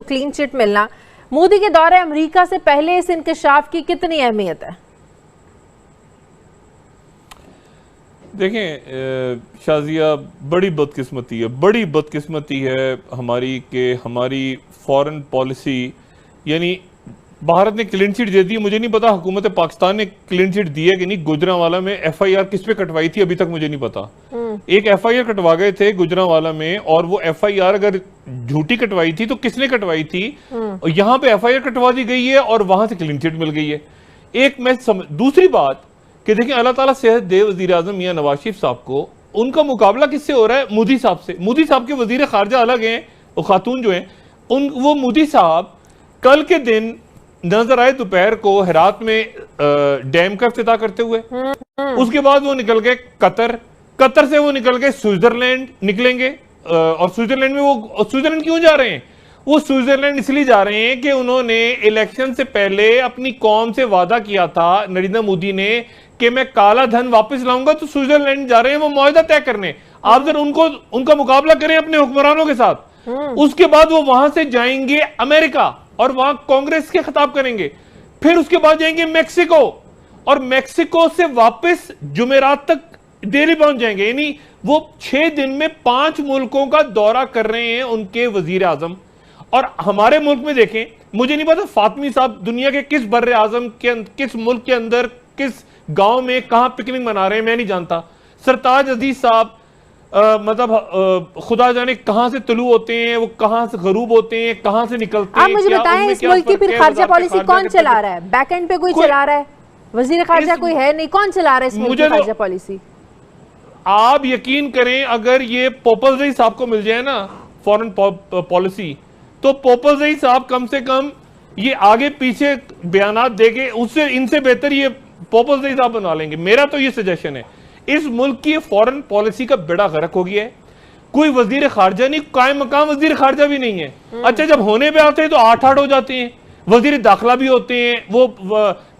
Clean chit मिलना मोदी के दौरे अमेरिका से पहले इस इंकशाफ की कितनी अहमियत है? देखें शाजिया, बड़ी बदकिस्मती है हमारी कि हमारी फॉरेन पॉलिसी, यानी भारत ने क्लीन चिट दे दी। मुझे नहीं पता हुकूमत पाकिस्तान ने क्लीन चिट दी है कि नहीं। गुजरांवाला में FIR किस पे कटवाई थी अभी तक मुझे नहीं पता। एक FIR कटवा गए थे गुजरांवाला में, और वो FIR अगर झूठी कटवाई थी तो किसने कटवाई थी? यहाँ पे FIR कटवा दी गई है और वहां से क्लीन चिट मिल गई है। दूसरी बात कि देखिए, अल्लाह ताला सेहत दे वजीर आजम मियां नवाज शरीफ साहब को, उनका मुकाबला किससे हो रहा है? मोदी साहब से। मोदी साहब के वजीर खारजा अलग हैं, वो खातून जो हैं वो मोदी साहब कल के दिन नजर आए दोपहर को हेरात में डैम का इफ्तिताह करते हुए। उसके बाद वो निकल गए कतर से वो निकल गए स्विट्जरलैंड निकलेंगे। और स्विट्जरलैंड में वो स्विट्जरलैंड क्यों जा रहे हैं? वो स्विट्जरलैंड इसलिए जा रहे हैं कि उन्होंने इलेक्शन से पहले अपनी कौम से वादा किया था नरेंद्र मोदी ने कि मैं काला धन वापस लाऊंगा, तो स्विट्जरलैंड जा रहे हैं वो मुआहदा तय करने। आप जरा उनका मुकाबला करें अपने हुक्मरानों के साथ। उसके बाद वो वहां से जाएंगे अमेरिका और वहां कांग्रेस के खिताब करेंगे। फिर उसके बाद जाएंगे मेक्सिको, और मेक्सिको से वापस जुमेरात तक दिल्ली पहुंच जाएंगे। यानी वो 6 दिन में 5 मुल्कों का दौरा कर रहे हैं उनके वजीर आजम। और हमारे मुल्क में देखें, मुझे नहीं पता फातमी साहब दुनिया के किस बर्रे आजम के किस मुल्क के अंदर किस गांव में कहां पिकनिक मना रहे हैं, मैं नहीं जानता। सरताज अजीज साहब खुदा जाने कहां से तुलू होते हैं, वो कहां से गरूब होते हैं, कहां से निकलते हैं। आप मुझे बताएं, इस मुल्क की फिर खारजा पॉलिसी कौन चला रहा है? बैकएंड पे कोई चला रहा है? वजीर खारजा कोई है नहीं, कौन चला रहा है इस मुल्क की खारजा पॉलिसी? आप यकीन करें, अगर ये पोपलजई साहब को मिल जाए ना फॉरेन पॉलिसी, तो पोपलजई साहब कम से कम ये आगे पीछे बयानात देके उससे इनसे बेहतर ये पोपलजई साहब बना लेंगे। मेरा तो ये सजेशन है। इस मुल्क की फॉरेन पॉलिसी का बेड़ा गर्क हो गया है। कोई वजीर खारजा नहीं, कायम मकाम वजीर खारजा भी नहीं है। अच्छा, जब होने पे आते हैं तो 8-8 हो जाते हैं। वजीर दाखिला भी होते हैं, वो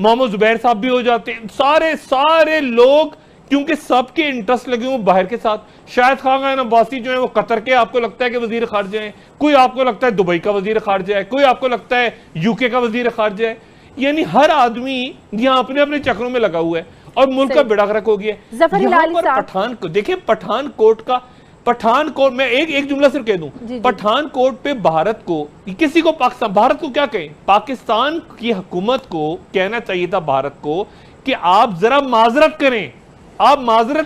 मोहम्मद जुबैर साहब भी हो जाते हैं। सारे लोग, क्योंकि सबके इंटरेस्ट लगे हुए बाहर के साथ। शायद खान अब्बासी जो है वो कतर के आपको लगता है कि वजीर खारजा है, कोई आपको लगता है दुबई का वजीर खारजा है, कोई आपको लगता है UK का वजीर खारजा है। यानी हर आदमी यहाँ अपने अपने चक्रों में लगा हुआ है और मुल्क का बेड़ा गर्क हो गया है। देखिए पठानकोट में एक जुमला सिर्फ कह दूं, पठानकोट पे भारत को भारत को क्या कहें, पाकिस्तान की हुकूमत को कहना चाहिए था भारत को कि आप जरा माजरत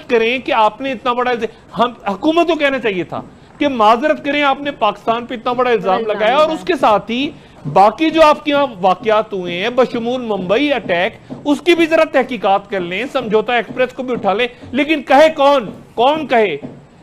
करें कि आपने इतना बड़ा, हम हुकूमत को कहना चाहिए था कि माजरत करें, आपने पाकिस्तान पे इतना बड़ा इल्जाम लगाया। और उसके साथ ही बाकी जो आपके यहाँ वाकयात हुए हैं बशमूल मुंबई अटैक, उसकी भी जरा तहकीकात कर लें, समझौता एक्सप्रेस को भी उठा लें। लेकिन कहे कौन कहे,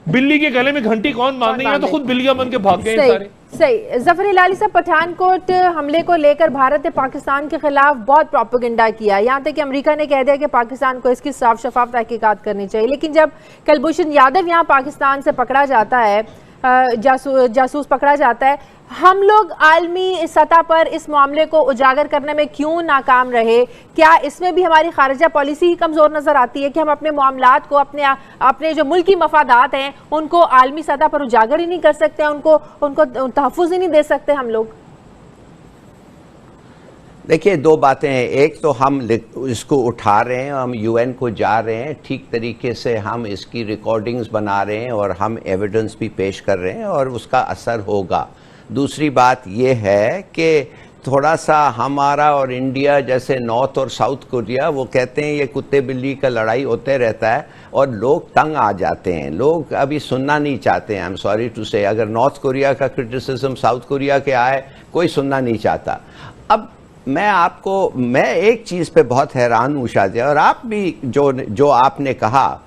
बिल्ली के गले में घंटी कौन बांधे? तो खुद बिल्लियां बन के भाग गए सारे। सही। जफर हिलाली साहब, पठानकोट हमले को लेकर भारत ने पाकिस्तान के खिलाफ बहुत प्रोपेगेंडा किया, यहाँ तक कि अमेरिका ने कह दिया कि पाकिस्तान को इसकी साफ शफाफ तहकीकात करनी चाहिए। लेकिन जब कुलभूषण यादव यहाँ पाकिस्तान से पकड़ा जाता है, जासूस पकड़ा जाता है, हम लोग आलमी सतह पर इस मामले को उजागर करने में क्यों नाकाम रहे? क्या इसमें भी हमारी खारजा पॉलिसी ही कमजोर नजर आती है कि हम अपने मामलात को, अपने जो मुल्की मफादात हैं उनको आलमी सतह पर उजागर ही नहीं कर सकते, उनको तहफ़्फ़ुज़ ही नहीं दे सकते हम लोग? देखिए, 2 बातें हैं। एक तो हम इसको उठा रहे हैं, हम UN को जा रहे हैं, ठीक तरीके से हम इसकी रिकॉर्डिंग्स बना रहे हैं और हम एविडेंस भी पेश कर रहे हैं और उसका असर होगा। दूसरी बात यह है कि थोड़ा सा हमारा और इंडिया जैसे नॉर्थ और साउथ कोरिया, वो कहते हैं ये कुत्ते बिल्ली का लड़ाई होते रहता है और लोग तंग आ जाते हैं, लोग अभी सुनना नहीं चाहते हैं। आई एम सॉरी टू से, अगर नॉर्थ कोरिया का क्रिटिसिज्म साउथ कोरिया के आए, कोई सुनना नहीं चाहता। अब मैं एक चीज़ पे बहुत हैरान हूँ शाजिया, और आप भी जो आपने कहा,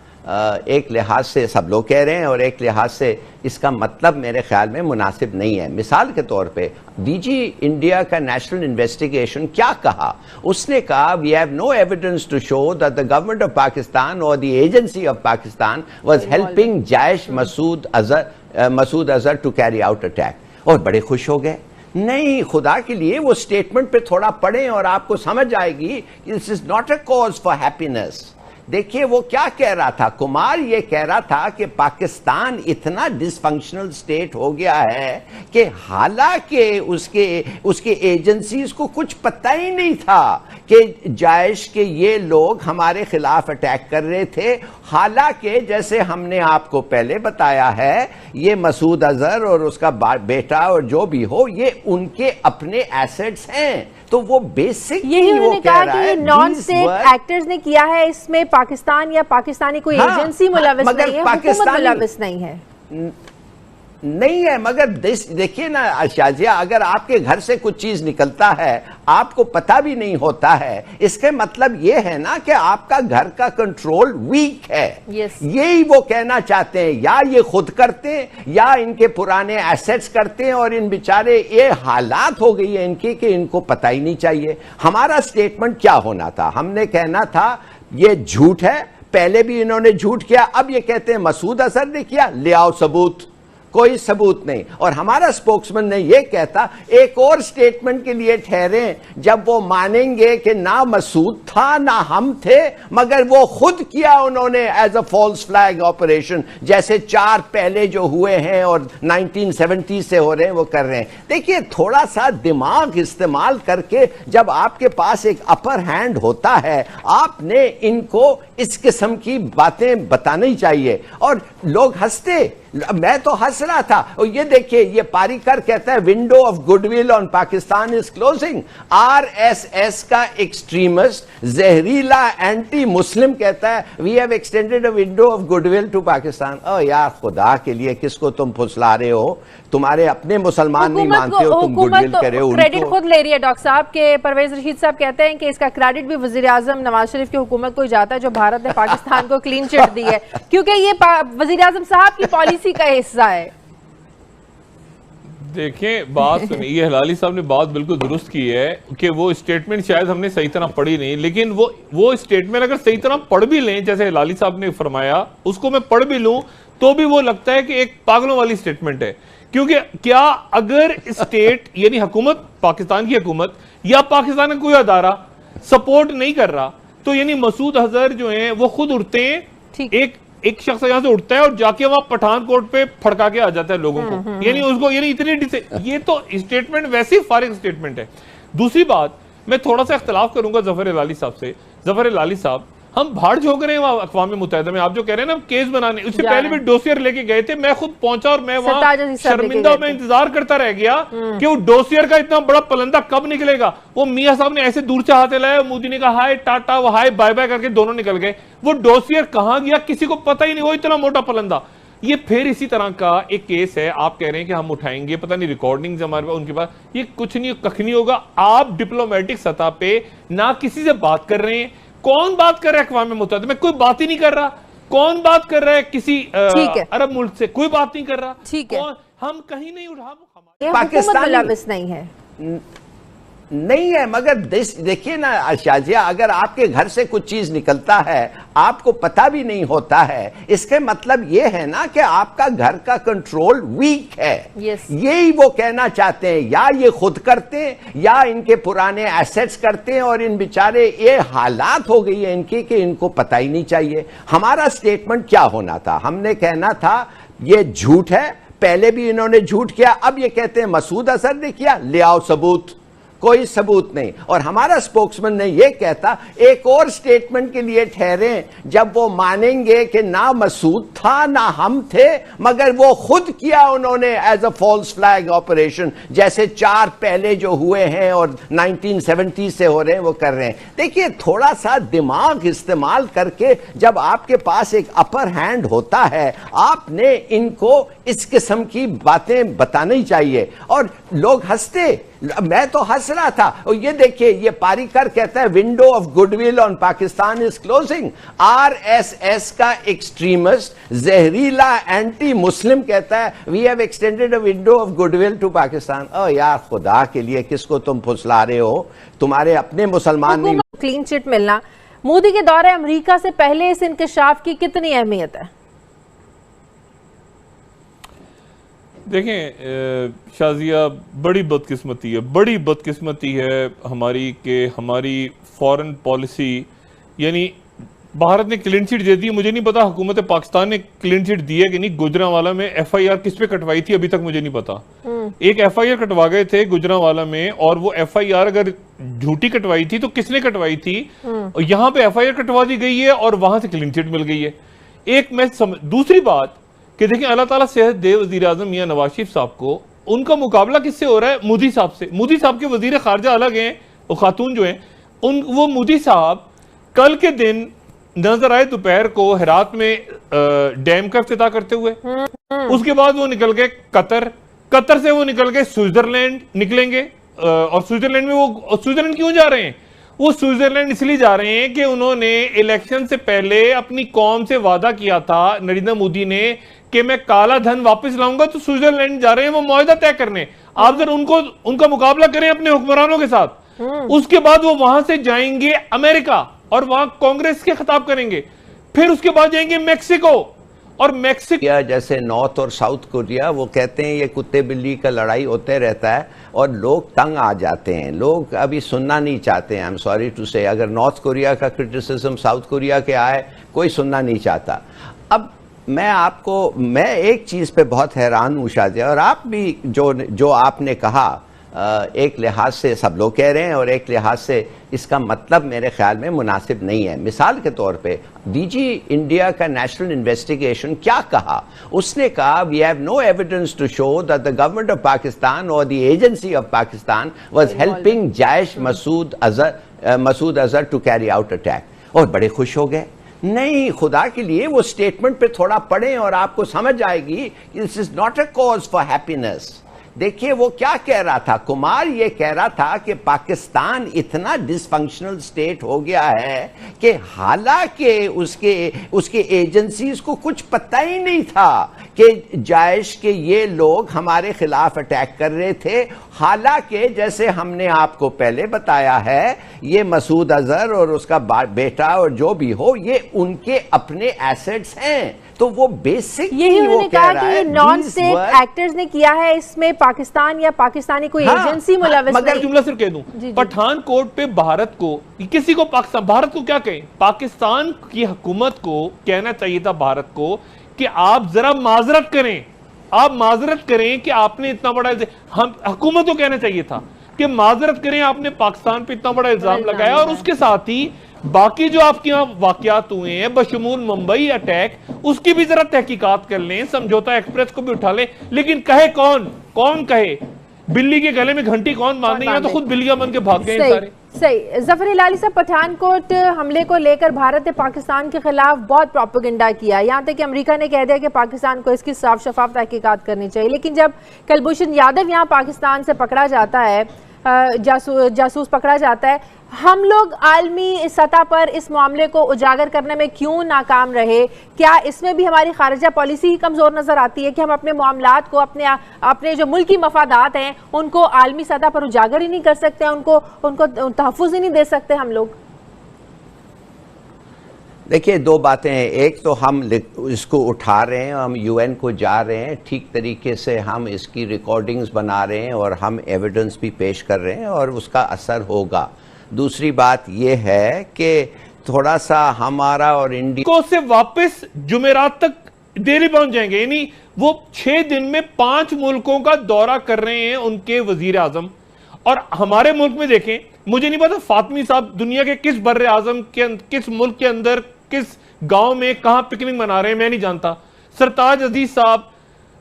एक लिहाज से सब लोग कह रहे हैं और एक लिहाज से इसका मतलब मेरे ख्याल में मुनासिब नहीं है। मिसाल के तौर पे DG इंडिया का नेशनल इन्वेस्टिगेशन क्या कहा? उसने कहा we have no evidence to show that the government of Pakistan और the agency of Pakistan was helping Jaish Masood Azhar to carry out attack. और बड़े खुश हो गए। नहीं, खुदा के लिए वो स्टेटमेंट पे थोड़ा पढ़ें और आपको समझ आएगी this is not a cause for happiness. देखिए वो क्या कह रहा था, कुमार ये कह रहा था कि पाकिस्तान इतना डिसफंक्शनल स्टेट हो गया है कि हालांकि उसके एजेंसीज को कुछ पता ही नहीं था कि जायश के ये लोग हमारे खिलाफ अटैक कर रहे थे। हालांकि जैसे हमने आपको पहले बताया है, ये मसूद अजहर और उसका बेटा और जो भी हो, ये उनके अपने एसेट्स हैं, तो वो बेसिक यही उन्होंने कहा कि ये नॉन स्टेट एक्टर्स ने किया है, इसमें पाकिस्तान या पाकिस्तानी कोई एजेंसी मुलविस नहीं है, हुकूमत मुलविस नहीं है। मगर देखिए ना शाजिया, अगर आपके घर से कुछ चीज निकलता है आपको पता भी नहीं होता है, इसके मतलब ये है ना कि आपका घर का कंट्रोल वीक है। यही वो कहना चाहते हैं, या ये खुद करते हैं या इनके पुराने एसेट्स करते हैं, और इन बेचारे ये हालात हो गई है इनकी कि इनको पता ही नहीं चाहिए। हमारा स्टेटमेंट क्या होना था, हमने कहना था ये झूठ है, पहले भी इन्होंने झूठ किया, अब ये कहते हैं मसूद अजहर ने किया, ले आओ सबूत। कोई सबूत नहीं। और हमारा स्पोक्समैन ने यह कहता एक और स्टेटमेंट के लिए ठहरे जब वो मानेंगे कि ना मसूद था ना हम थे, मगर वो खुद किया उन्होंने as a false flag operation, जैसे 4 पहले जो हुए हैं और 1970 से हो रहे हैं वो कर रहे हैं। देखिए थोड़ा सा दिमाग इस्तेमाल करके जब आपके पास एक अपर हैंड होता है, आपने इनको इस किस्म की बातें बतानी चाहिए। और लोग हंसते, मैं तो हंस रहा था। और ये देखिए, ये पारीकर कहता है window of goodwill on Pakistan is closing. RSS का एक्सट्रीमिस्ट जहरीला एंटी मुस्लिम कहता है we have extended a window of goodwill to Pakistan. ओ यार, खुदा के लिए किसको तुम फुसला रहे हो? तुम्हारे अपने मुसलमान नहीं मानते हो, तुम गुडविल करे हो। क्रेडिट खुद ले रही है डॉक्टर साहब के। परवेज रशीद साहब कहते हैं कि इसका क्रेडिट भी वजीर आजम नवाज शरीफ की हुकूमत को जाता है, जो भारत ने पाकिस्तान को क्लीन चिट दी है, क्योंकि ये वजीर आजम साहब की पॉलिसी का हिस्सा है। देखें, बात सुनिए, हलाली साहब ने बात बिल्कुल दुरुस्त की है कि वो स्टेटमेंट शायद हमने सही तरह पढ़ी नहीं, लेकिन वो स्टेटमेंट अगर सही तरह पढ़ भी लें, जैसे हलाली साहब ने फरमाया, उसको मैं पढ़ भी लूं तो भी वो लगता है कि एक पागलों वाली स्टेटमेंट है। क्योंकि क्या अगर स्टेट यानी हुकूमत, पाकिस्तान की हुकूमत या पाकिस्तान का कोई अदारा सपोर्ट नहीं कर रहा, तो यानी मसूद अजहर जो है वो खुद उठते हैं, एक शख्स यहां से उठता है और जाके वहां पठानकोट पे फड़का के आ जाता है लोगों को, यानी उसको, यानी इतनी ये तो स्टेटमेंट वैसे ही फारिग स्टेटमेंट है। दूसरी बात, मैं थोड़ा सा इख्तलाफ करूंगा जफर हलाली साहब से। जफर हलाली साहब, हम भाड़ झोंक रहे हैं वहां अक़वाम मुत्तहिदा में, आप जो कह रहे हैं ना केस बनाने, उससे पहले भी डोसियर लेके गए थे। मैं खुद पहुंचा और मैं वहां शर्मिंदा में इंतजार करता रह गया कि वो डोसियर का इतना बड़ा पलंदा कब निकलेगा। वो मियां साहब ने ऐसे दूर से हाथ हिलाया, मोदी ने कहा हाय टाटा, वो हाय बाय बाय करके दोनों निकल गए। वो डोसियर कहां गया किसी को पता ही नहीं, वो इतना मोटा पलंदा। ये फिर इसी तरह का एक केस है, आप कह रहे हैं कि हम उठाएंगे, पता नहीं रिकॉर्डिंग्स हमारे पास, उनके पास, ये कुछ नहीं, कख नहीं होगा। आप डिप्लोमेटिक सतह पे ना किसी से बात कर रहे हैं। कौन बात कर रहा है अक़वाम मुत्तहिदा में? कोई बात ही नहीं कर रहा। कौन बात कर रहा है किसी अरब मुल्क से? कोई बात नहीं कर रहा। ठीक है, हम कहीं नहीं उठा, पाकिस्तान नहीं है। मगर देखिए ना शाजिया, अगर आपके घर से कुछ चीज निकलता है आपको पता भी नहीं होता है, इसके मतलब यह है ना कि आपका घर का कंट्रोल वीक है। यही वो कहना चाहते हैं, या ये खुद करते हैं या इनके पुराने एसेट्स करते हैं, और इन बेचारे ये हालात हो गई है इनकी कि इनको पता ही नहीं चाहिए। हमारा स्टेटमेंट क्या होना था, हमने कहना था ये झूठ है, पहले भी इन्होंने झूठ किया, अब ये कहते हैं मसूद अजहर ने किया, ले आओ सबूत। कोई सबूत नहीं। और हमारा स्पोक्समैन ने यह कहता एक और स्टेटमेंट के लिए ठहरे जब वो मानेंगे कि ना मसूद था ना हम थे, मगर वो खुद किया उन्होंने as a false flag operation, जैसे 4 पहले जो हुए हैं और 1970 से हो रहे हैं वो कर रहे हैं। देखिए थोड़ा सा दिमाग इस्तेमाल करके जब आपके पास एक अपर हैंड होता है, आपने इनको इस किस्म की बातें बतानी चाहिए। और लोग हंसते, मैं तो हंस रहा था। और ये देखिए, ये पारीकर कहता है window of goodwill on Pakistan is closing. RSS का एक्सट्रीमिस्ट जहरीला एंटी मुस्लिम कहता है we have extended a window of goodwill to Pakistan. ओ यार, खुदा के लिए किसको तुम फुसला रहे हो? तुम्हारे अपने मुसलमान नहीं। क्लीन चिट मिलना मोदी के दौरे अमेरिका से पहले इस इंकशाफ की कितनी अहमियत है? देखें शाजिया, बड़ी बदकिस्मती है हमारी कि हमारी फॉरेन पॉलिसी यानी भारत ने क्लीन चिट दे दी। मुझे नहीं पता हुकूमत पाकिस्तान ने क्लीन चिट दी है कि नहीं। गुजरांवाला में एफआईआर किस पे कटवाई थी अभी तक मुझे नहीं पता। एक एफआईआर कटवा गए थे गुजरांवाला में, और वो एफआईआर अगर झूठी कटवाई थी तो किसने कटवाई थी? यहां पे एफआईआर कटवा दी गई है और वहां से क्लीन चिट मिल गई है। एक मैं दूसरी बात कि देखिए, अल्लाह ताला सेहत दे वजीर आजम मियां नवाज शरीफ साहब को, उनका मुकाबला किससे हो रहा है? मोदी साहब से। मोदी साहब के वजीर खारजा अलग हैं, वो खातून जो हैं वो मोदी साहब कल के दिन नजर आए दोपहर को हेरात में डैम का इफ्तिताह करते हुए। उसके बाद वो निकल गए कतर से वो निकल गए स्विट्जरलैंड निकलेंगे। और स्विट्जरलैंड में वो स्विट्जरलैंड क्यों जा रहे हैं? वो स्विट्जरलैंड इसलिए जा रहे हैं कि उन्होंने इलेक्शन से पहले अपनी कौम से वादा किया था नरेंद्र मोदी ने कि मैं काला धन वापस लाऊंगा, तो स्विट्जरलैंड जा रहे हैं वो मुआहदा तय करने। आप जरा उनका मुकाबला करें अपने हुक्मरानों के साथ। उसके बाद वो वहां से जाएंगे अमेरिका और वहां कांग्रेस के खिताब करेंगे। फिर उसके बाद जाएंगे मेक्सिको, और मेक्सिको जैसे नॉर्थ और साउथ कोरिया, वो कहते हैं ये कुत्ते बिल्ली का लड़ाई होते रहता है और लोग तंग आ जाते हैं। लोग अभी सुनना नहीं चाहते हैं। आई एम सॉरी टू से, अगर नॉर्थ कोरिया का क्रिटिसिज्म साउथ कोरिया के आए, कोई सुनना नहीं चाहता। अब मैं एक चीज पे बहुत हैरान हूं शादिया, और आप भी जो आपने कहा, एक लिहाज से सब लोग कह रहे हैं और एक लिहाज से इसका मतलब मेरे ख्याल में मुनासिब नहीं है। मिसाल के तौर पे डीजी इंडिया का नेशनल इन्वेस्टिगेशन क्या कहा? उसने कहा we have no evidence to show that the government of Pakistan और the agency of Pakistan was helping Jaish Masood Azhar to carry out attack. और बड़े खुश हो गए। नहीं, खुदा के लिए वो स्टेटमेंट पे थोड़ा पढ़ें और आपको समझ आएगी this is not a cause for happiness. देखिए वो क्या कह रहा था, कुमार ये कह रहा था कि पाकिस्तान इतना डिसफंक्शनल स्टेट हो गया है कि हालांकि उसके एजेंसीज को कुछ पता ही नहीं था कि जायश के ये लोग हमारे खिलाफ अटैक कर रहे थे। हालांकि जैसे हमने आपको पहले बताया है, ये मसूद अजहर और उसका बेटा और जो भी हो, ये उनके अपने एसेट्स हैं। तो वो बेसिक यही उन्होंने कहा कि नॉन स्टेट एक्टर्स ने किया है, इसमें पाकिस्तान या पाकिस्तानी कोई एजेंसी मुलविस नहीं। मगर जुमला सिर्फ कह दूं, पठानकोट पे भारत को, किसी को पाकिस्तान, भारत को क्या कहें, पाकिस्तान की हुकूमत को कहना चाहिए था भारत को कि आप जरा माजरत करें, आप माजरत करें कि आपने इतना बड़ा, हम हुकूमत को कहना चाहिए था कि माजरत करें, आपने पाकिस्तान पे इतना बड़ा इल्जाम लगाया। और उसके साथ ही बाकी जो आपके यहाँ वाकयात हुए हैं बशमूल मुंबई अटैक, उसकी भी जरा तहकीकात कर लें, समझौता एक्सप्रेस को भी उठा लें। लेकिन कहे कौन कहे, बिल्ली के गले में घंटी कौन बांधे? यहाँ तो खुद बिल्लियां बन के भाग गए सारे। सही। जफर इलाही साहब, पठानकोट हमले को लेकर भारत ने पाकिस्तान के खिलाफ बहुत प्रोपेगेंडा किया, यहाँ तक कि अमेरिका ने कह दिया कि पाकिस्तान को इसकी साफ शफाफ तहकीकात करनी चाहिए। लेकिन जब कुलभूषण यादव यहाँ पाकिस्तान से पकड़ा जाता है, जासूस पकड़ा जाता है, हम लोग आलमी सतह पर इस मामले को उजागर करने में क्यों नाकाम रहे? क्या इसमें भी हमारी खारिजा पॉलिसी ही कमजोर नजर आती है कि हम अपने मामलात को, अपने जो मुल्की मफादात हैं उनको आलमी सतह पर उजागर ही नहीं कर सकते, उनको तहफ़्फ़ुज़ ही नहीं दे सकते हम लोग? देखिए, दो बातें हैं। एक तो हम इसको उठा रहे हैं, हम यूएन को जा रहे हैं, ठीक तरीके से हम इसकी रिकॉर्डिंग्स बना रहे हैं और हम एविडेंस भी पेश कर रहे हैं और उसका असर होगा। दूसरी बात यह है कि थोड़ा सा हमारा और इंडिया को से वापस जुमेरात तक दिल्ली पहुंच जाएंगे। यानी वो 6 दिन में 5 मुल्कों का दौरा कर रहे हैं उनके वजीर आजम। और हमारे मुल्क में देखें, मुझे नहीं पता फातमी साहब दुनिया के किस बर्रे आजम के किस मुल्क के अंदर किस गांव में कहां पिकनिक मना रहे हैं, मैं नहीं जानता। सरताज अजीज साहब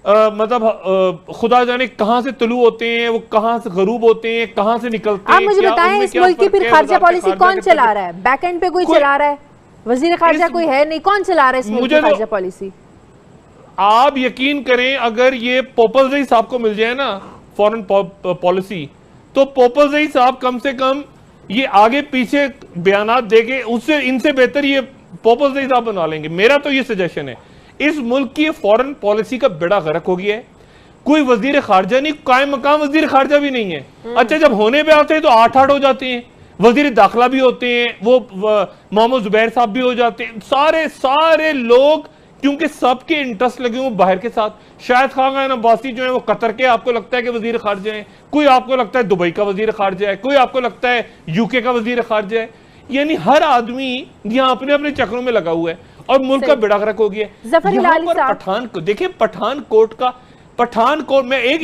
मतलब खुदा जाने कहां से तुलू होते हैं, वो कहां से गरूब होते हैं, कहां से निकलते हैं। आप मुझे बताएं, इस मुल्क की फिर खारजा पॉलिसी कौन चला रहा है? बैक एंड पे कोई चला रहा है? वजीर खारजा कोई है नहीं, कौन चला रहा है इस मुल्क की खारजा पॉलिसी? आप यकीन करें, अगर ये पोपलजई साहब को मिल जाए ना फॉरेन पॉलिसी, तो पोपलजई साहब कम से कम ये आगे पीछे बयानात देके उससे इनसे बेहतर ये पोपलजई साहब बना लेंगे। मेरा तो ये सजेशन है। इस मुल्क की फॉरेन पॉलिसी का बेड़ा गर्क हो गया है। कोई वजीर खारजा नहीं, कायम मकाम वजीर खारजा भी नहीं है। अच्छा, जब होने पे आते हैं तो 8-8 हो जाते हैं। वजीर दाखिला भी होते हैं, वो मोहम्मद जुबैर साहब भी हो जाते हैं। सारे लोग, क्योंकि सबके इंटरेस्ट लगे हुए बाहर के साथ। शायद खान अब्बासी जो है वो कतर के आपको लगता है कि वजीर खारजा है, कोई आपको लगता है दुबई का वजीर खारजा है, कोई आपको लगता है यूके का वजीर खारजा है। यानी हर आदमी यहाँ अपने अपने चक्रों में लगा हुआ है और मुल्क का बेड़ा गर्क हो गया है। ज़फ़र यहाँ हिलाली पर साहब, पठानकोट, देखिए पठानकोट में एक